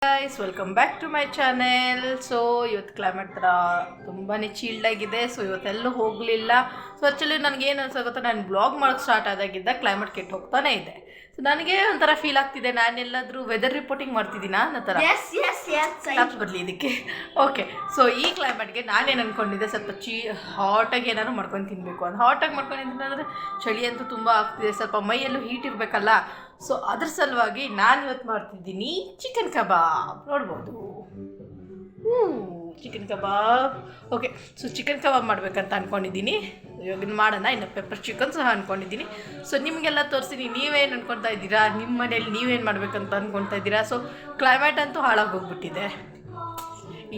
Guys welcome back to my channel. So ಇವತ್ತು climate ಥರ ತುಂಬಾ ಚೀಲ್ಡ್ ಆಗಿದೆ. ಸೊ ಇವತ್ತೆಲ್ಲೂ ಹೋಗಲಿಲ್ಲ. ಸೊ ಆ್ಯಕ್ಚುಲಿ ನನಗೇನು ಅನ್ಸೋಗುತ್ತೋ ನಾನು ಬ್ಲಾಗ್ ಮಾಡೋಕ್ಕೆ ಸ್ಟಾರ್ಟ್ ಆದಾಗಿದ್ದ ಕ್ಲೈಮೇಟ್ ಕೆಟ್ಟು ಹೋಗ್ತಾನೆ ಇದೆ. ಸೊ ನನಗೆ ಒಂಥರ ಫೀಲ್ ಆಗ್ತಿದೆ ನಾನೆಲ್ಲಾದರೂ ವೆದರ್ ರಿಪೋರ್ಟಿಂಗ್ ಮಾಡ್ತಿದ್ದೀನಾ ಅನ್ನೋ ಥರ ಬರಲಿ ಇದಕ್ಕೆ. ಓಕೆ, ಸೊ ಈ ಕ್ಲೈಮೇಟ್ಗೆ ನಾನೇನು ಅಂದ್ಕೊಂಡಿದ್ದೆ ಸ್ವಲ್ಪ ಹಾಟಾಗಿ ಏನಾದ್ರು ಮಾಡ್ಕೊಂಡು ತಿನ್ನಬೇಕು ಅಂತ. ಹಾಟಾಗಿ ಮಾಡ್ಕೊಂಡು ತಿನ್ನೋದ್ರೆ ಚಳಿ ಅಂತೂ ತುಂಬ ಆಗ್ತಿದೆ, ಸ್ವಲ್ಪ ಮೈಯಲ್ಲೂ ಹೀಟ್ ಇರಬೇಕಲ್ಲ. ಸೊ ಅದ್ರ ಸಲುವಾಗಿ ನಾನು ಇವತ್ತು ಮಾಡ್ತಿದ್ದೀನಿ ಚಿಕನ್ ಕಬಾಬ್. ನೋಡ್ಬೋದು, ಚಿಕನ್ ಕಬಾಬ್. ಓಕೆ, ಸೊ ಚಿಕನ್ ಕಬಾಬ್ ಮಾಡಬೇಕಂತ ಅಂದ್ಕೊಂಡಿದ್ದೀನಿ. ಇವಾಗ ಮಾಡೋಣ. ಇನ್ನು ಪೆಪ್ಪರ್ ಚಿಕನ್ ಸಹ ಅಂದ್ಕೊಂಡಿದ್ದೀನಿ. ಸೊ ನಿಮಗೆಲ್ಲ ತೋರಿಸ್ತೀನಿ, ನೀವೇನು ಅಂದ್ಕೊಳ್ತಾ ಇದ್ದೀರಾ, ನಿಮ್ಮ ಮನೇಲಿ ನೀವೇನು ಮಾಡಬೇಕಂತ ಅಂದ್ಕೊಳ್ತಾ ಇದ್ದೀರಾ. ಸೊ ಕ್ಲೈಮೇಟ್ ಅಂತೂ ಹಾಳಾಗಿ ಹೋಗ್ಬಿಟ್ಟಿದೆ.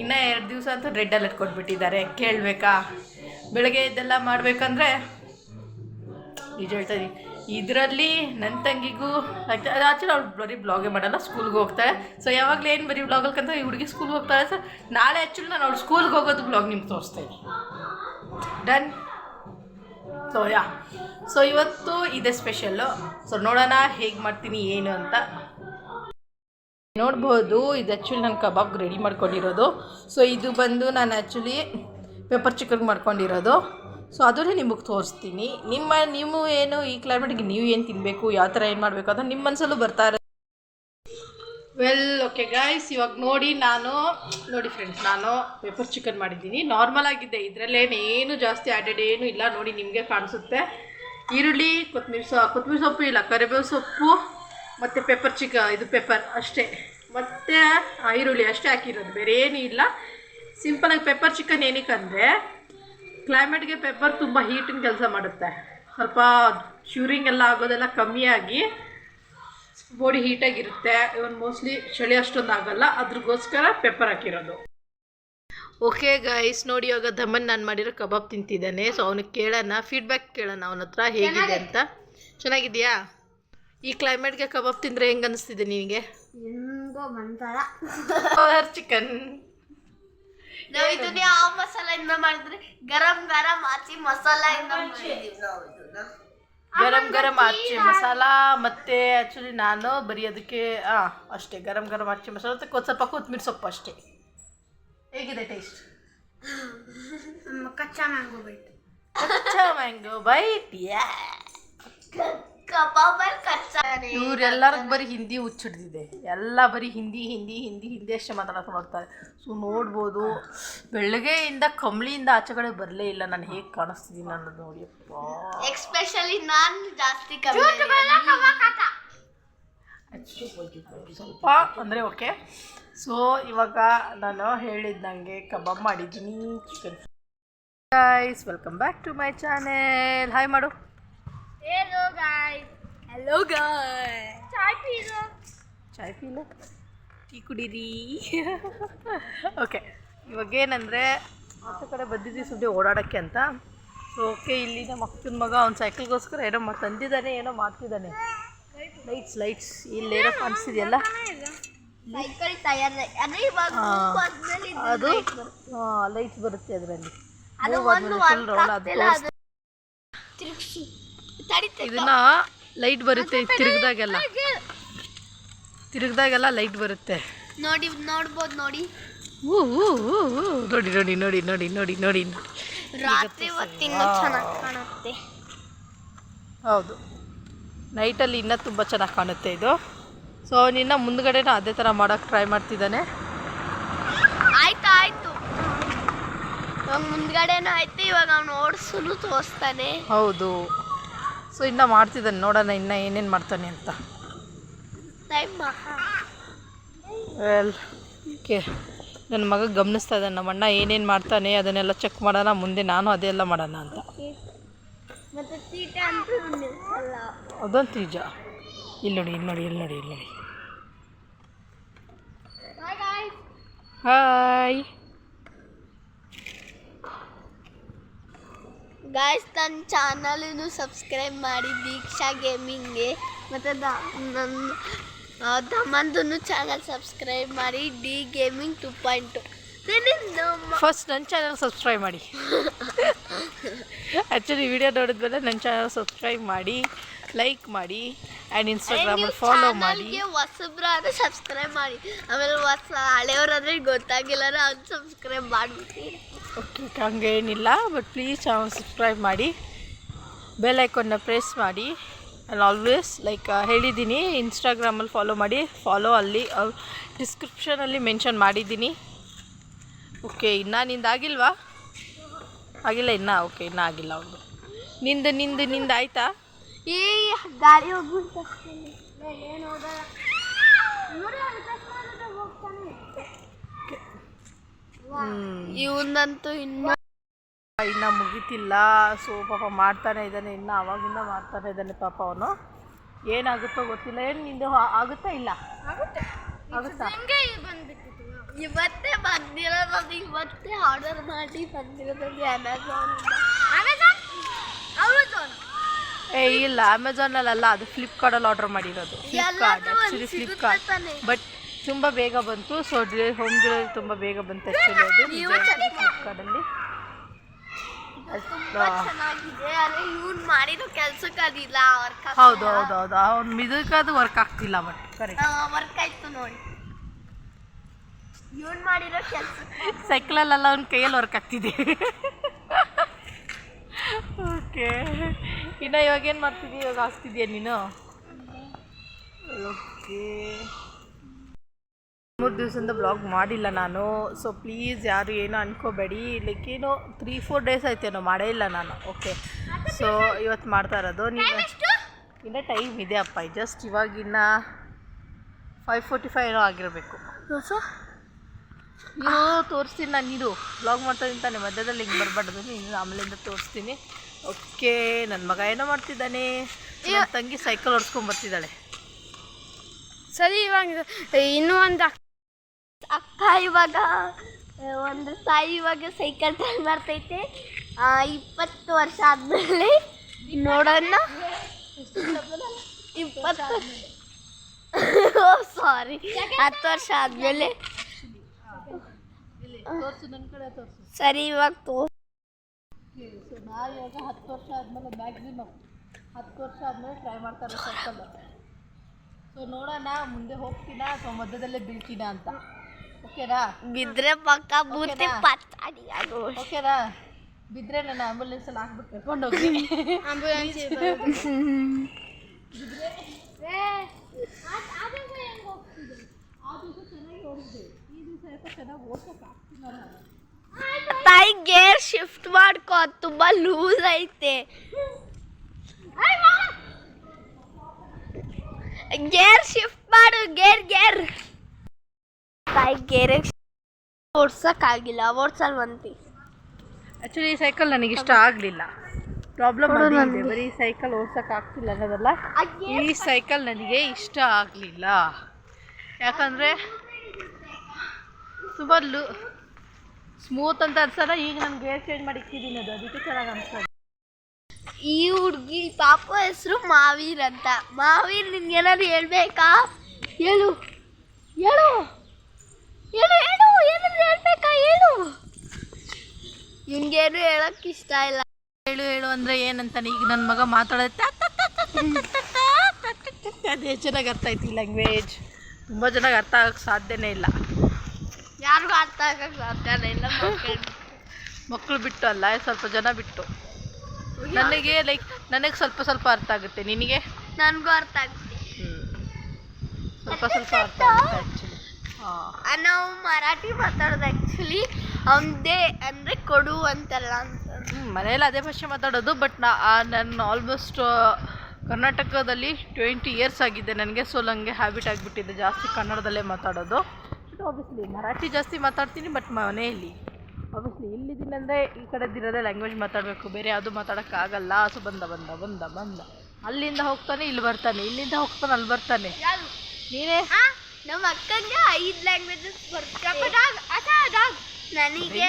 ಇನ್ನೂ 2 ದಿವಸ ಅಂತೂ ರೆಡ್ ಅಲರ್ಟ್ ಕೊಟ್ಬಿಟ್ಟಿದ್ದಾರೆ. ಕೇಳಬೇಕಾ? ಬೆಳಗ್ಗೆ ಇದೆಲ್ಲ ಮಾಡಬೇಕಂದ್ರೆ ನಿಜ ಹೇಳ್ತಾ ಇದ್ದೀನಿ. ಇದರಲ್ಲಿ ನನ್ನ ತಂಗಿಗೂ ಆ್ಯಕ್ಚುಲಿ ಅವ್ಳು ಬರೀ ಬ್ಲಾಗೇ ಮಾಡಲ್ಲ, ಸ್ಕೂಲ್ಗೆ ಹೋಗ್ತಾಳೆ. ಸೊ ಯಾವಾಗಲೂ ಏನು ಬರೀ ಬ್ಲಾಗಲ್ಕಂತ ಈ ಹುಡುಗಿ ಸ್ಕೂಲ್ಗೆ ಹೋಗ್ತಾಳೆ. ಸೊ ನಾಳೆ ಆ್ಯಕ್ಚುಲಿ ನಾನು ಅವ್ಳು ಸ್ಕೂಲ್ಗೆ ಹೋಗೋದು ಬ್ಲಾಗ್ ನಿಮ್ಗೆ ತೋರಿಸ್ತೀನಿ. ಡನ್. ಸೊ ಇವತ್ತು ಇದೆ ಸ್ಪೆಷಲ್ಲು. ಸೊ ನೋಡೋಣ ಹೇಗೆ ಮಾಡ್ತೀನಿ ಏನು ಅಂತ. ನೋಡ್ಬೋದು, ಇದು ಆ್ಯಕ್ಚುಲಿ ನಾನು ಕಬಾಬ್ಗೆ ರೆಡಿ ಮಾಡ್ಕೊಂಡಿರೋದು. ಸೊ ಇದು ಬಂದು ನಾನು ಆ್ಯಕ್ಚುಲಿ ಪೆಪ್ಪರ್ ಚಿಕನ್ಗೆ ಮಾಡ್ಕೊಂಡಿರೋದು. ಸೊ ಅದನ್ನೇ ನಿಮಗೆ ತೋರಿಸ್ತೀನಿ. ನೀವು ಏನು ಈ ಕ್ಲೈಮೇಟ್ಗೆ ನೀವು ಏನು ತಿನ್ನಬೇಕು, ಯಾವ ಥರ ಏನು ಮಾಡಬೇಕು ಅಂತ ನಿಮ್ಮ ಮನಸ್ಸಲ್ಲೂ ಬರ್ತಾ ಇರೋದು. ಓಕೆ ಗೈಸ್, ಇವಾಗ ನೋಡಿ ಫ್ರೆಂಡ್ಸ್, ನಾನು ಪೆಪ್ಪರ್ ಚಿಕನ್ ಮಾಡಿದ್ದೀನಿ. ನಾರ್ಮಲ್ ಆಗಿದೆ, ಇದರಲ್ಲೇನು ಜಾಸ್ತಿ ಆ್ಯಡೆಡ್ ಏನೂ ಇಲ್ಲ. ನೋಡಿ ನಿಮಗೆ ಕಾಣಿಸುತ್ತೆ. ಈರುಳ್ಳಿ, ಕೊತ್ತಂಬರಿ ಸೊಪ್ಪು ಇಲ್ಲ, ಕರಿಬೇವು ಸೊಪ್ಪು ಮತ್ತು ಪೆಪ್ಪರ್ ಅಷ್ಟೇ, ಮತ್ತು ಈರುಳ್ಳಿ ಅಷ್ಟೇ ಹಾಕಿರೋದು, ಬೇರೆ ಏನೂ ಇಲ್ಲ. ಸಿಂಪಲಾಗಿ ಪೆಪ್ಪರ್ ಚಿಕನ್ ಏನಕ್ಕಂದರೆ ಕ್ಲೈಮೇಟ್ಗೆ ಪೆಪ್ಪರ್ ತುಂಬ ಹೀಟಿನ ಕೆಲಸ ಮಾಡುತ್ತೆ. ಸ್ವಲ್ಪ ಶ್ಯೂರಿಂಗ್ ಎಲ್ಲ ಆಗೋದೆಲ್ಲ ಕಮ್ಮಿಯಾಗಿ ಬಾಡಿ ಹೀಟಾಗಿರುತ್ತೆ. ಇವನ್ ಮೋಸ್ಟ್ಲಿ ಚಳಿ ಅಷ್ಟೊಂದು ಆಗಲ್ಲ, ಅದ್ರಗೋಸ್ಕರ ಪೆಪ್ಪರ್ ಹಾಕಿರೋದು. ಓಕೆ ಗೈಸ್, ನೋಡಿ ಇವಾಗ ದಮನ್ ನಾನು ಮಾಡಿರೋ ಕಬಾಬ್ ತಿಂತಿದ್ದಾನೆ. ಸೊ ಅವನಿಗೆ ಕೇಳೋಣ, ಫೀಡ್ಬ್ಯಾಕ್ ಕೇಳೋಣ ಅವನ ಹತ್ರ ಹೇಗಿದೆ ಅಂತ. ಚೆನ್ನಾಗಿದೆಯಾ? ಈ ಕ್ಲೈಮೇಟ್ಗೆ ಕಬಾಬ್ ತಿಂದರೆ ಹೆಂಗೆ ಅನಿಸ್ತಿದೆ ನಿನಗೆ? ಚಿಕನ್ ನಾವು ಇದನ್ನ ಯಾವ ಮಸಾಲೆಯಿಂದ ಮಾಡಿದ್ರೆ ಗರಂ ಆಚಿ ಮಸಾಲೆಯಿಂದ ಮಾಡಿದೀವಿ ನಾವು ಇದನ್ನ. ಗರಂ ಆಚಿ ಮಸಾಲ. ಮತ್ತು ಆ್ಯಕ್ಚುಲಿ ನಾನು ಬರೀ ಅದಕ್ಕೆ ಅಷ್ಟೇ ಗರಂ ಆಚಿ ಮಸಾಲ ಮತ್ತು ಸ್ವಲ್ಪ ಕೊತ್ತಂಬರಿ ಸೊಪ್ಪು ಅಷ್ಟೇ. ಹೇಗಿದೆ ಟೇಸ್ಟ್? ಕಚ್ಚಾ ಮ್ಯಾಂಗೋ ಬೈಟ್. ಕಬಾಬಲ್ಲಿ ಕಚ್ಚಾ. ಇವರೆಲ್ಲರಿಗೂ ಬರೀ ಹಿಂದಿ ಹುಚ್ಚಿಡ್ದಿದೆ. ಎಲ್ಲ ಬರೀ ಹಿಂದಿ ಅಷ್ಟೇ ಮಾತಾಡೋಕೆ ನೋಡ್ತಾರೆ. ಸೊ ನೋಡ್ಬೋದು, ಬೆಳಗ್ಗೆಯಿಂದ ಕಂಬಳಿಯಿಂದ ಆಚೆ ಕಡೆ ಬರಲೇ ಇಲ್ಲ. ನಾನು ಹೇಗೆ ಕಾಣಿಸ್ತಿದ್ದೀನಿ ಅನ್ನೋದು ನೋಡಿಯಪ್ಪ. ಎಕ್ಸ್ಪೆಷಲಿ ನಾನು ಜಾಸ್ತಿ ಸ್ವಲ್ಪ ಅಂದರೆ ಓಕೆ. ಸೊ ಇವಾಗ ನಾನು ಹೇಳಿದ್ದಂಗೆ ಕಬಾಬ್ ಮಾಡಿದ್ದೀನಿ chicken. Guys welcome back to my channel. Hi ಮಾಡು. Hello guys. ಚಾಯ್ ಪೀಲ ಟೀ ಕುಡೀರಿ. ಓಕೆ, ಇವಾಗ ಏನಂದರೆ ಆಚೆ ಕಡೆ ಬಂದಿದ್ದೀವಿ ಸುಮ್ಮನೆ ಓಡಾಡೋಕ್ಕೆ ಅಂತ. ಸೊ ಓಕೆ, ಇಲ್ಲಿ ನಮ್ಮ ಅಕ್ಕನ ಮಗ ಅವ್ನ ಸೈಕಲ್ಗೋಸ್ಕರ ಏನೋ ತಂದಿದ್ದಾನೆ, ಏನೋ ಮಾಡ್ತಿದ್ದಾನೆ. ಲೈಟ್ಸ್ ಇಲ್ಲೇನೋ ಕಾಣಿಸ್ತಿದೆಯಲ್ಲ, ಸೈಕಲ್ ಟೈರ್ ಅದು ಲೈಟ್ಸ್ ಬರುತ್ತೆ ಅದರಲ್ಲಿ. ಇದನ್ನ ಲೈಟ್ ಬರುತ್ತೆ, ತಿರುಗ್ದಾಗೆಲ್ಲ ಲೈಟ್ ಬರುತ್ತೆ. ನೋಡ್ಬೋದು ನೋಡಿ. ನೋಡಿ ರಾತ್ರಿ ಹೊತ್ತಿಂದ ಚೆನ್ನಾಗಿ ಕಾಣುತ್ತೆ. ಹೌದು, ನೈಟಲ್ಲಿ ಇನ್ನೂ ತುಂಬ ಚೆನ್ನಾಗಿ ಕಾಣುತ್ತೆ ಇದು. ಸೊ ನಿನ್ನ ಮುಂದ್ಗಡೆನೂ ಅದೇ ಥರ ಮಾಡೋಕ್ಕೆ ಟ್ರೈ ಮಾಡ್ತಿದ್ದಾನೆ. ಆಯ್ತು ಇವಾಗ ಮುಂದ್ಗಡೆನೂ ಆಯ್ತು. ಇವಾಗ ಅವ್ನು ಓಡಿಸಲು ತೋರಿಸ್ತಾನೆ. ಹೌದು, ಸೊ ಇನ್ನೂ ಮಾಡ್ತಿದ್ದಾನೆ. ನೋಡೋಣ ಇನ್ನೂ ಏನೇನು ಮಾಡ್ತಾನೆ ಅಂತ. ಓಕೆ, ನನ್ನ ಮಗ ಗಮನಿಸ್ತಾ ಇದ್ದಾನೆ ನಮ್ಮ ಅಣ್ಣ ಏನೇನು ಮಾಡ್ತಾನೆ ಅದನ್ನೆಲ್ಲ ಚೆಕ್ ಮಾಡೋಣ. ಮುಂದೆ ನಾನು ಅದೇ ಎಲ್ಲ ಮಾಡೋಣ ಅಂತ. ಅದಂತ ನಿಜ. ಇಲ್ಲಿ ನೋಡಿ. ಹಾಯ್ ಗಾಯ್ಸ್, ನನ್ನ ಚಾನಲನ್ನು ಸಬ್ಸ್ಕ್ರೈಬ್ ಮಾಡಿ, ದೀಕ್ಷಾ ಗೇಮಿಂಗ್ಗೆ. ಮತ್ತು ನನ್ನ ದಮಂದನ್ನು ಚಾನಲ್ ಸಬ್ಸ್ಕ್ರೈಬ್ ಮಾಡಿ, ಡಿ ಗೇಮಿಂಗ್ 2.2. ಫಸ್ಟ್ ನನ್ನ ಚಾನಲ್ ಸಬ್ಸ್ಕ್ರೈಬ್ ಮಾಡಿ. ಆ್ಯಕ್ಚುಲಿ ವಿಡಿಯೋ ನೋಡಿದ್ಮೇಲೆ ನನ್ನ ಚಾನಲ್ ಸಬ್ಸ್ಕ್ರೈಬ್ ಮಾಡಿ. ಲೈಕ್ ಮಾಡಿ ಆ್ಯಂಡ್ ಇನ್ಸ್ಟಾಗ್ರಾಮಲ್ಲಿ ಫಾಲೋ ಮಾಡಿ. ಹೊಸಬ್ರಾದ್ರೆ ಸಬ್ಸ್ಕ್ರೈಬ್ ಮಾಡಿ, ಆಮೇಲೆ ಹಳೆಯವರಾದ್ರೆ ಗೊತ್ತಾಗಿಲ್ಲ ಅದು ಸಬ್ಸ್ಕ್ರೈಬ್ ಮಾಡಿಬಿಟ್ಟು. ಓಕೆ, ಹಂಗೇನಿಲ್ಲ, ಬಟ್ ಪ್ಲೀಸ್ ಚಾನಲ್ ಸಬ್ಸ್ಕ್ರೈಬ್ ಮಾಡಿ, ಬೆಲ್ ಐಕಾನ್ನ ಪ್ರೆಸ್ ಮಾಡಿ. ಆ್ಯಂಡ್ ಆಲ್ವೇಸ್ ಲೈಕ್ ಹೇಳಿದ್ದೀನಿ, ಇನ್ಸ್ಟಾಗ್ರಾಮಲ್ಲಿ ಫಾಲೋ ಮಾಡಿ, ಫಾಲೋ ಅಲ್ಲಿ ಡಿಸ್ಕ್ರಿಪ್ಷನಲ್ಲಿ ಮೆನ್ಷನ್ ಮಾಡಿದ್ದೀನಿ. ಓಕೆ, ಇನ್ನೂ ನಿಂದಾಗಿಲ್ವಾ? ಆಗಿಲ್ಲ ಇನ್ನೂ? ಓಕೆ, ಇನ್ನೂ ಆಗಿಲ್ಲ ಅವ್ರದ್ದು. ನಿಂದು ಆಯಿತಾ? ಈ ಗಾಡಿ ಹೋಗ್ಬಿಟ್ಟು ಏನು ಇವನಂತೂ ಇನ್ನೂ ಮುಗಿತಿಲ್ಲ. ಸೊ ಪಾಪ ಮಾಡ್ತಾನೆ ಇದ್ದಾನೆ, ಇನ್ನು ಆವಾಗಿಂದ ಮಾಡ್ತಾನೆ ಇದ್ದಾನೆ ಪಾಪ ಅವನು. ಏನಾಗುತ್ತೋ ಗೊತ್ತಿಲ್ಲ. ಏನು ನಿಂದು ಆಗುತ್ತಾ? ಇಲ್ಲ ಆಗುತ್ತಾ? ಇವತ್ತೇ ಬಂದಿರೋದು, ಇವತ್ತೇ ಆರ್ಡರ್ ಮಾಡಿ ಬಂದಿರೋದು ಅಮೆಝಾನ್. ಇಲ್ಲ, ಅಮೆಝಾನಲ್ಲ, ಅದು ಫ್ಲಿಪ್ಕಾರ್ಟಲ್ಲಿ ಆರ್ಡರ್ ಮಾಡಿರೋದು. ಆ್ಯಕ್ಚುಲಿ ಫ್ಲಿಪ್ಕಾರ್ಟ್, ಬಟ್ ತುಂಬ ಬೇಗ ಬಂತು. ಸೊ ಹೋಮ್ ಡೆಲಿವರಿ ತುಂಬ ಬೇಗ ಬಂತು ಆ್ಯಕ್ಚುಲಿ ಅದು ಫ್ಲಿಪ್ಕಾರ್ಟಲ್ಲಿ. ಮಾಡಿರೋ ಕೆಲ್ಸಕ್ಕೆ ಅದಿಲ್ಲ. ಹೌದು, ಅವ್ನು ಇದಕ್ಕದು ವರ್ಕ್ ಆಗ್ತಿಲ್ಲ. ಬಟ್ ಕರೆಕ್ಟ್ ವರ್ಕ್ ಆಯ್ತು ನೋಡಿ. ಇವನ್ ಮಾಡಿರೋ ಕೆಲಸ ಸೈಕಲಲ್ಲೆಲ್ಲ ಅವ್ನ ಕೈಯಲ್ಲಿ ವರ್ಕ್ ಆಗ್ತಿದೆ. ಓಕೆ, ಇನ್ನು ಇವಾಗ ಏನು ಮಾಡ್ತಿದ್ದೀಯ? ಇವಾಗ ಆಗ್ತಿದ್ಯಾ ನೀನು? ಓಕೆ, 3 ದಿವಸದಿಂದ ಬ್ಲಾಗ್ ಮಾಡಿಲ್ಲ ನಾನು. ಸೊ ಪ್ಲೀಸ್ ಯಾರು ಏನೋ ಅನ್ಕೋಬೇಡಿ. ಲೈಕ್ ಏನೋ 3-4 ಡೇಸ್ ಆಯ್ತೇನೋ ಮಾಡೇ ಇಲ್ಲ ನಾನು. ಓಕೆ, ಸೊ ಇವತ್ತು ಮಾಡ್ತಾ ಇರೋದು. ನೀವು ಇನ್ನೂ ಟೈಮ್ ಇದೆ ಅಪ್ಪ. ಜಸ್ಟ್ ಇವಾಗಿನ್ನ 5:45 ಏನೋ ಆಗಿರಬೇಕು. ಸೊ ನೀವು ತೋರಿಸ್ತೀನಿ ನಾನು. ಇದು ಬ್ಲಾಗ್ ಮಾಡ್ತಾ ನಿಂತಾನೆ, ಮಧ್ಯದಲ್ಲಿ ಹಿಂಗೆ ಬರಬಾರ್ದು. ನೀನು ಆಮೇಲಿಂದ ತೋರಿಸ್ತೀನಿ. ಓಕೆ, ನನ್ನ ಮಗ ಏನೋ ಮಾಡ್ತಿದ್ದಾನೆ. ನನ್ನ ತಂಗಿ ಸೈಕಲ್ ಓಡಿಸ್ಕೊಂಬರ್ತಿದ್ದಾಳೆ. ಸರಿ, ಇವಾಗ ಇನ್ನೂ ಒಂದು ಅಕ್ಕ ಇವಾಗ ಒಂದು ತಾಯಿ ಇವಾಗ ಸೈಕಲ್ ಟ್ರೈ ಮಾಡ್ತೈತೆ. 20 ವರ್ಷ ಆದಮೇಲೆ ನೋಡೋಣ. 10 ವರ್ಷ ಆದಮೇಲೆ. ಸರಿ, ಇವಾಗ ಸೊ ನಾ ಇವಾಗ 10 ವರ್ಷ ಆದಮೇಲೆ, ಮ್ಯಾಕ್ಸಿಮಮ್ 10 ವರ್ಷ ಆದಮೇಲೆ ಟ್ರೈ ಮಾಡ್ತಾರೆ ಸೈಕಲ್. ಸೊ ನೋಡೋಣ ಮುಂದೆ ಹೋಗ್ತೀನಾ ಅಥವಾ ಮಧ್ಯದಲ್ಲೇ ಬೀಳ್ತೀನಾ ಅಂತ. ಓಕೆನಾ? ಬಿದ್ರೆ ಪಕ್ಕ ಬೂತಿ ಪತ್ತಾಡಿ ಅದು. ಓಕೆನಾ? ಬಿದ್ದರೆ ನಾನು ಆಂಬುಲೆನ್ಸಲ್ಲಿ ಹಾಕ್ಬಿಟ್ಟು ಕರ್ಕೊಂಡು ಹೋಗಿ. ಆಂಬುಲೆನ್ಸ್ ತಾಯಿ ಗೇರ್ ಶಿಫ್ಟ್ ಮಾಡ್ಕೋ, ತುಂಬಾ ಲೂಸ್ ಐತೆ. ಗೇರ್ ಶಿಫ್ಟ್ ಮಾಡು, ಗೇರ್ ತಾಯಿ ಗೇರ್ ಓಡ್ಸಕ್ಕಾಗಿಲ್ಲ, ಓಡ್ಸಲ್ವಂತಿ. ಆ್ಯಕ್ಚುಲಿ ಈ ಸೈಕಲ್ ನನಗೆ ಇಷ್ಟ ಆಗಲಿಲ್ಲ. ಪ್ರಾಬ್ಲಮ್ ಇದೆ, ಬರೀ ಸೈಕಲ್ ಓಡ್ಸೋಕೆ ಆಗ್ತಿಲ್ಲ ಅನ್ನೋದಲ್ಲ. ಈ ಸೈಕಲ್ ನನಗೆ ಇಷ್ಟ ಆಗಲಿಲ್ಲ. ಯಾಕಂದರೆ ತುಂಬ ಸ್ಮೂತ್ ಅಂತ ಅನ್ಸಲ್ಲ. ಈಗ ನಾನು ಗೇರ್ ಚೇಂಜ್ ಮಾಡಿ ಇಕ್ಕಿದ್ದೀನಿ, ಅದಕ್ಕೆ ಚೆನ್ನಾಗಿ ಅನ್ಸೋದು. ಈ ಹುಡುಗಿ ಪಾಪ ಹೆಸರು ಮಾವೀರ್ ಅಂತ. ಮಾವೀರ್, ನಿನ್ಗೆ ಏನಾದ್ರು ಹೇಳ್ಬೇಕಾ? ಹೇಳು ಏನಾದ್ರು ಹೇಳ್ಬೇಕಾ? ಇವನ್ಗೇನು ಹೇಳಕ್ ಇಷ್ಟ ಇಲ್ಲ. ಹೇಳು ಅಂದರೆ ಏನಂತಾನೆ ಈಗ ನನ್ನ ಮಗ ಮಾತಾಡುತ್ತೆ. ಅದೇ ಚೆನ್ನಾಗಿ ಅರ್ಥ ಆಯ್ತು ಈ ಲ್ಯಾಂಗ್ವೇಜ್. ತುಂಬ ಚೆನ್ನಾಗಿ ಅರ್ಥ ಆಗೋಕ್ಕೆ ಸಾಧ್ಯನೇ ಇಲ್ಲ. ಯಾರಿಗೂ ಅರ್ಥ ಆಗಕ್ಕೆ ಸಾಧ್ಯನೇ ಇಲ್ಲ. ಮಕ್ಕಳು ಬಿಟ್ಟು ಅಲ್ಲ, ಸ್ವಲ್ಪ ಜನ ಬಿಟ್ಟು. ನನಗೆ ನನಗೆ ಸ್ವಲ್ಪ ಅರ್ಥ ಆಗುತ್ತೆ. ನಿನಗೆ? ನನಗೂ ಅರ್ಥ ಆಗುತ್ತೆ. ಸ್ವಲ್ಪ ಅರ್ಥ ಆಗುತ್ತೆ ಆ್ಯಕ್ಚುಲಿ. ನಾವು ಮರಾಠಿ ಮಾತಾಡೋದು ಆ್ಯಕ್ಚುಲಿ ಅವನದೇ ಅಂದರೆ ಕೊಡು ಅಂತೆಲ್ಲ ಅಂತ. ಮನೆಯಲ್ಲಿ ಅದೇ ಭಾಷೆ ಮಾತಾಡೋದು. ಬಟ್ ನಾನು ಆಲ್ಮೋಸ್ಟ್ ಕರ್ನಾಟಕದಲ್ಲಿ 20 ಇಯರ್ಸ್ ಆಗಿದೆ ನನಗೆ. ಸೊ ನನಗೆ ಹ್ಯಾಬಿಟ್ ಆಗಿಬಿಟ್ಟಿದೆ ಜಾಸ್ತಿ ಕನ್ನಡದಲ್ಲೇ ಮಾತಾಡೋದು. ಬಟ್ ಆಬ್ವಿಯಸ್ಲಿ ಮರಾಠಿ ಜಾಸ್ತಿ ಮಾತಾಡ್ತೀನಿ. ಬಟ್ ಮನೆಯಲ್ಲಿ ಆಬ್ವಿಯಸ್ಲಿ ಇಲ್ಲಿದ್ದೀನಿ ಅಂದರೆ ಈ ಕಡೆದಿರೋದೇ ಲ್ಯಾಂಗ್ವೇಜ್ ಮಾತಾಡಬೇಕು, ಬೇರೆ ಯಾವುದು ಮಾತಾಡೋಕ್ಕಾಗಲ್ಲ. ಸೊ ಬಂದ ಅಲ್ಲಿಂದ ಹೋಗ್ತಾನೆ ಇಲ್ಲಿ ಬರ್ತಾನೆ, ಇಲ್ಲಿಂದ ಹೋಗ್ತಾನೆ ಅಲ್ಲಿ ಬರ್ತಾನೆ. ನೀನೇ? ನಮ್ಮ ಅಕ್ಕಂಗೆ 5 ಲ್ಯಾಂಗ್ವೇಜಸ್ ಬರ್ತವೆ. ನನಗೆ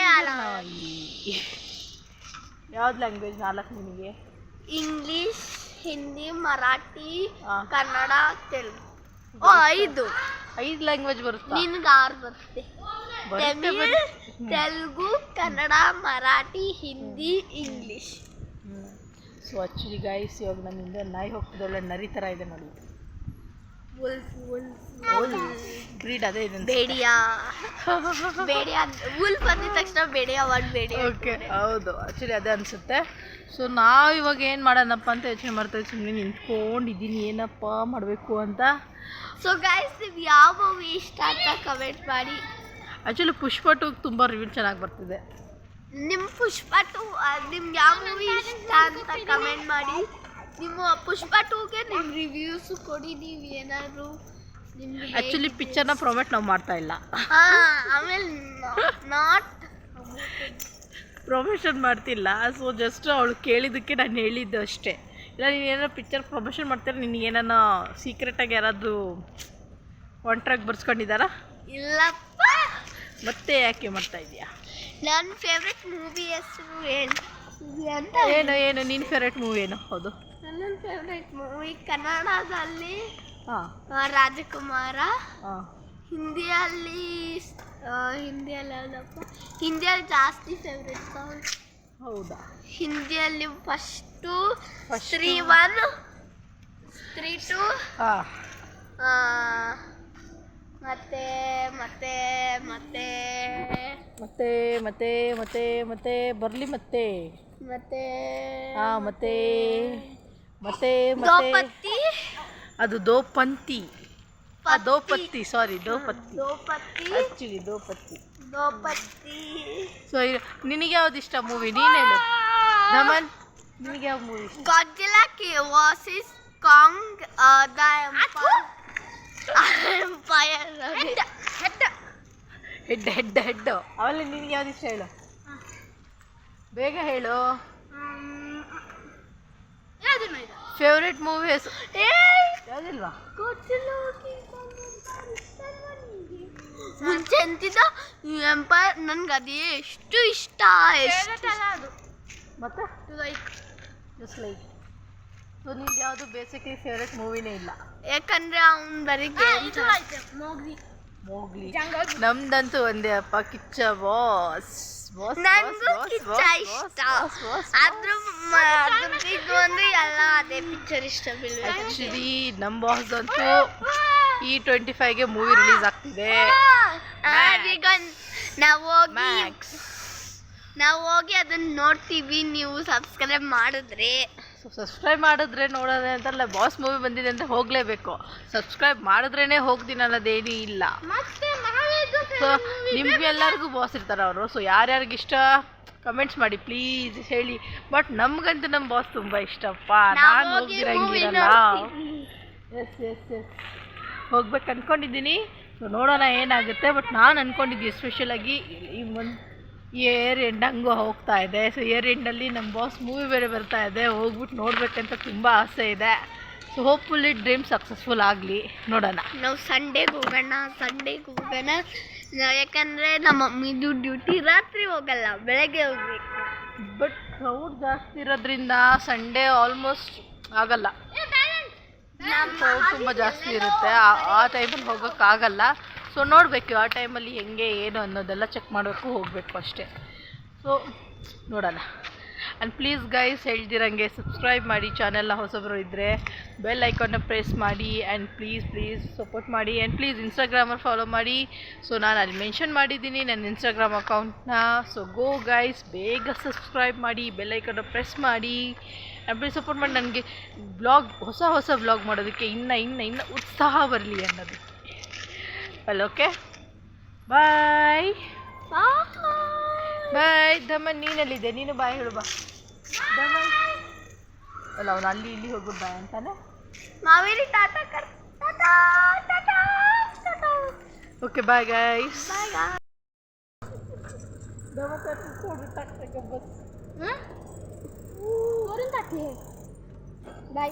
ಯಾವ್ದು ಲ್ಯಾಂಗ್ವೇಜ್ 4 ನಿನಗೆ? ಇಂಗ್ಲೀಷ್, ಹಿಂದಿ, ಮರಾಠಿ, ಕನ್ನಡ, ತೆಲುಗು. 5 ಲ್ಯಾಂಗ್ವೇಜ್ ಬರುತ್ತೆ. ನಿನ್ಗೆ 6 ಬರುತ್ತೆ. Tamil, Telugu, Kannada, Marathi, Hindi, English. So actually guys ಇವಾಗ ನಮ್ಮಿಂದ ನಾಯಿ ಹೋಗ್ತಿದೆ, ಒಳ್ಳೆ ನರಿ ಥರ ಇದೆ ನೋಡಿ. ಬ್ರೀಡ್ ಅದೇ ಇದೆ ಬೇಡಿಯಾ ಬೇಡಿಯಾ ವುಲ್ಫ್ ಅಂದಿದ ತಕ್ಷಣ ಬೇಡಿಯಾ ವರ್ಡ್ ಬೇಡಿಯಾ. ಓಕೆ ಹೌದು, ಆ್ಯಕ್ಚುಲಿ ಅದೇ ಅನಿಸುತ್ತೆ. ಸೊ ನಾವು ಇವಾಗ ಏನು ಮಾಡೋಣಪ್ಪ ಅಂತ ಯೋಚನೆ ಮಾಡ್ತಾಯಿದ್ವಿ, ಸುಮ್ಮನೆ ನಿಂತ್ಕೊಂಡಿದ್ದೀನಿ ಏನಪ್ಪ ಮಾಡಬೇಕು ಅಂತ. ಸೊ ಗೈಸ್ ನೀವು ಯಾವ ಮೂವಿ ಇಷ್ಟ ಅಂತ ಕಮೆಂಟ್ ಮಾಡಿ. ಆ್ಯಕ್ಚುಲಿ ಪುಷ್ಪ 2 ತುಂಬ ರಿವ್ಯೂ ಚೆನ್ನಾಗಿ ಬರ್ತಿದೆ. ನಿಮ್ಮ ಪುಷ್ಪ 2 ನಿಮ್ಗೆ ಯಾವ ಮೂವಿ ಇಷ್ಟ ಅಂತ ಕಮೆಂಟ್ ಮಾಡಿ. ನಿಮ್ಮ ಪುಷ್ಪ 2ಗೆ ನಿಮ್ಮ ರಿವ್ಯೂಸ್ ಕೊಡಿ. ನೀವು ಏನಾದರೂ ನಿಮ್ಗೆ ಆ್ಯಕ್ಚುಲಿ ಪಿಕ್ಚರ್ನ ಪ್ರೊಮೋಟ್ ನಾವು ಮಾಡ್ತಾ ಇಲ್ಲ, ಆಮೇಲೆ ನಾಟ್ ಪ್ರಮೋಷನ್ ಮಾಡ್ತಿಲ್ಲ. ಸೊ ಜಸ್ಟ್ ಅವಳು ಕೇಳಿದ್ದಕ್ಕೆ ನಾನು ಹೇಳಿದ್ದು ಅಷ್ಟೇ. ಇಲ್ಲ ನೀನು ಏನಾರು ಪಿಕ್ಚರ್ ಪ್ರಮೋಷನ್ ಮಾಡ್ತಾರೆ, ನಿನಗೇನೋ ಸೀಕ್ರೆಟಾಗಿ ಯಾರಾದರೂ ಕಾಂಟ್ರಾಕ್ಟ್ ಬರ್ಸ್ಕೊಂಡಿದ್ದಾರಾ? ಇಲ್ಲಪ್ಪ. ಮತ್ತೆ ಯಾಕೆ ಮಾಡ್ತಾ ಇದೆಯಾ? ನನ್ನ ಫೇವ್ರೆಟ್ ಮೂವಿ ಹೆಸರು ಏನು ಅಂತ ಏನು ನಿನ್ನ ಫೇವ್ರೆಟ್ ಮೂವಿ ಏನು? ಹೌದು, ನನ್ನ ಫೇವ್ರೆಟ್ ಮೂವಿ ಕನ್ನಡದಲ್ಲಿ ಹಾಂ ರಾಜಕುಮಾರ, ಹಾಂ ಹಿಂದಿಯಲ್ಲಿ ಯಾವುದಪ್ಪ, ಹಿಂದಿಯಲ್ಲಿ ಜಾಸ್ತಿ ಫೇವ್ರೆಟ್ ಸಾಂಗ್. ಹೌದಾ? ಹಿಂದಿಯಲ್ಲಿ ಫಸ್ಟು ಸ್ತ್ರೀ 1, ಸ್ತ್ರೀ 2, ಹಾಂ ಮತ್ತೆ ಮತ್ತೆ ಮತ್ತೆ ಮತ್ತೆ ಮತ್ತೆ ಮತ್ತೆ ಮತ್ತೆ ಬರಲಿ ಮತ್ತೆ ಮತ್ತೆ ಹಾಂ ಮತ್ತೆ ಮತ್ತೆ ಮತ್ತೆ ದ್ರೌಪದಿ. ಅದು ದೋಪಂತಿ, ದೋಪತ್ತಿ, ಸಾರಿ ದೋಪತ್ತಿ, ದ್ರೌಪದಿ ಆ್ಯಕ್ಚುಲಿ ದೋಪತ್ತಿ. ದ್ರೌಪದಿ. ಸೊ ನಿನಗೆ ಯಾವ್ದು ಇಷ್ಟ ಮೂವಿ? ನೀನು ಹೇಳು ನಮನ್, ನಿನಗೆ ಯಾವ ಮೂವಿ ಇಷ್ಟ? Godzilla vs Kong, the Empire. Head ಅವೆಲ್ಲ ನಿನಗೆ ಯಾವ್ದು ಇಷ್ಟ ಹೇಳು, ಬೇಗ ಹೇಳು. ಫೇವ್ರೆಟ್ ಮೂವಿ ಹೆಸರು ಯಾವುದಿಲ್ವಾ? ಮುಂಚೆ ಅಂತಿದ್ದ ಎಂಪೈರ್ ನನ್ಗೆ ಅದೇ ಎಷ್ಟು ಇಷ್ಟ. ಮತ್ತೆ ಜಸ್ಟ್ ಲೈಕ್. ಸೊ ನಿಮ್ದು ಯಾವುದು ಬೇಸಿಕಲಿ ಫೇವ್ರೆಟ್ ಮೂವಿನೇ ಇಲ್ಲ? ಯಾಕಂದ್ರೆ ಅವ್ನು ಬರೀ ಮೋಗ್ಲಿ. ನಮ್ದಂತೂ ಒಂದೇ ಅಪ್ಪ, ಕಿಚ್ಚ ಬಾಸ್. ನನಗೂ ಕಿಚ್ಚ ಇಷ್ಟ. ಆದ್ರೂ ಇದು ಅಂದ್ರೆ ಎಲ್ಲ ಅದೇ ಪಿಕ್ಚರ್ ಇಷ್ಟ ಬೀಳ್ಬೇಕು. ಆ್ಯಕ್ಚುಲಿ ನಮ್ಮ ಬಾಸ್ ಅಂತೂ ಈ 25ಗೆ ಮೂವಿ ರಿಲೀಸ್ ಆಗ್ತಿದೆ. ಈಗ ನಾವು ಹೋಗಿ ಅದನ್ನ ನೋಡ್ತೀವಿ. ನೀವು ಸಬ್ಸ್ಕ್ರೈಬ್ ಮಾಡಿದ್ರೆ ನೋಡೋದೇ ಅಂತಲ್ಲ, ಬಾಸ್ ಮೂವಿ ಬಂದಿದೆ ಅಂತ ಹೋಗಲೇಬೇಕು. ಸಬ್ಸ್ಕ್ರೈಬ್ ಮಾಡಿದ್ರೇ ಹೋಗ್ತೀನಿ ಅನ್ನೋದೇನೂ ಇಲ್ಲ. ಸೊ ನಿಮ್ಗೆ ಎಲ್ಲರಿಗೂ ಬಾಸ್ ಇರ್ತಾರೆ ಅವರು. ಸೊ ಯಾರ್ಯಾರಿಗಿಷ್ಟ ಕಮೆಂಟ್ಸ್ ಮಾಡಿ ಪ್ಲೀಸ್ ಹೇಳಿ. ಬಟ್ ನಮಗಂತೂ ನಮ್ಮ ಬಾಸ್ ತುಂಬ ಇಷ್ಟಪ್ಪ. ನಾನು ಹೋಗಿರಂಗಿರಲ್ಲ. ಎಸ್ ಹೋಗ್ಬೇಕು ಅಂದ್ಕೊಂಡಿದ್ದೀನಿ. ಸೊ ನೋಡೋಣ ಏನಾಗುತ್ತೆ. ಬಟ್ ನಾನು ಅಂದ್ಕೊಂಡಿದ್ದೆ ಎಸ್ಪೆಷಲಾಗಿ ಈ ಇಯರ್ ಎಂಡ್ ಹಂಗೂ ಹೋಗ್ತಾ ಇದೆ. ಸೊ ಇಯರ್ ಎಂಡಲ್ಲಿ ನಮ್ಮ ಬಾಸ್ ಮೂವಿ ಬೇರೆ ಬರ್ತಾ ಇದೆ, ಹೋಗ್ಬಿಟ್ಟು ನೋಡ್ಬೇಕಂತ ತುಂಬ ಆಸೆ ಇದೆ. ಸೊ ಹೋಪ್ಫುಲಿ ಡ್ರೀಮ್ ಸಕ್ಸಸ್ಫುಲ್ ಆಗಲಿ, ನೋಡೋಣ. ನಾವು ಸಂಡೇಗೆ ಹೋಗೋಣ. ಯಾಕಂದರೆ ನಮ್ಮ ಮಮ್ಮಿದು ಡ್ಯೂಟಿ ರಾತ್ರಿ ಹೋಗಲ್ಲ, ಬೆಳಗ್ಗೆ ಹೋಗ್ಬೇಕು. ಬಟ್ ಕ್ರೌಡ್ ಜಾಸ್ತಿ ಇರೋದ್ರಿಂದ ಸಂಡೇ ಆಲ್ಮೋಸ್ಟ್ ಆಗಲ್ಲ. ಕ್ರೌಡ್ ತುಂಬ ಜಾಸ್ತಿ ಇರುತ್ತೆ, ಆ ಟೈಮಲ್ಲಿ ಹೋಗೋಕ್ಕಾಗಲ್ಲ. ಸೊ ನೋಡಬೇಕು ಆ ಟೈಮಲ್ಲಿ ಹೆಂಗೆ ಏನು ಅನ್ನೋದೆಲ್ಲ ಚೆಕ್ ಮಾಡಬೇಕು, ಹೋಗಬೇಕು ಅಷ್ಟೇ. ಸೊ ನೋಡೋಣ. ಆ್ಯಂಡ್ ಪ್ಲೀಸ್ ಗೈಸ್ ಹೇಳ್ದಿರಂಗೆ ಸಬ್ಸ್ಕ್ರೈಬ್ ಮಾಡಿ, ಚಾನೆಲ್ನ ಹೊಸಬರು ಇದ್ದರೆ ಬೆಲ್ ಐಕಾನ್ನ ಪ್ರೆಸ್ ಮಾಡಿ. ಆ್ಯಂಡ್ ಪ್ಲೀಸ್ ಸಪೋರ್ಟ್ ಮಾಡಿ. ಆ್ಯಂಡ್ ಪ್ಲೀಸ್ ಇನ್ಸ್ಟಾಗ್ರಾಮಲ್ಲಿ ಫಾಲೋ ಮಾಡಿ. ಸೊ ನಾನು ಅಲ್ಲಿ ಮೆನ್ಷನ್ ಮಾಡಿದ್ದೀನಿ ನನ್ನ ಇನ್ಸ್ಟಾಗ್ರಾಮ್ ಅಕೌಂಟ್ನ. ಸೊ ಗೋ ಗೈಸ್, ಬೇಗ ಸಬ್ಸ್ಕ್ರೈಬ್ ಮಾಡಿ, ಬೆಲ್ ಐಕಾನ್ನ ಪ್ರೆಸ್ ಮಾಡಿ. ಆ್ಯಂಡ್ ಪ್ಲೀಸ್ ಸಪೋರ್ಟ್ ಮಾಡಿ ನನಗೆ ಹೊಸ ವ್ಲಾಗ್ ಮಾಡೋದಕ್ಕೆ ಇನ್ನು ಉತ್ಸಾಹ ಬರಲಿ ಅನ್ನೋದಕ್ಕೆ. Okay bye. ದಮನ್ ನೀನಲ್ಲಿದೆ, ನೀನು ಬಾಯ್ ಹೇಳು. ಬಾ ದಮನ್ ಅಲ್ಲ, ಅವನು ಅಲ್ಲಿ ಇಲ್ಲಿ ಹೋಗೋದು ಬಾಯ್ ಅಂತಾನೆ. Maveli tata okay bye guys. Bye.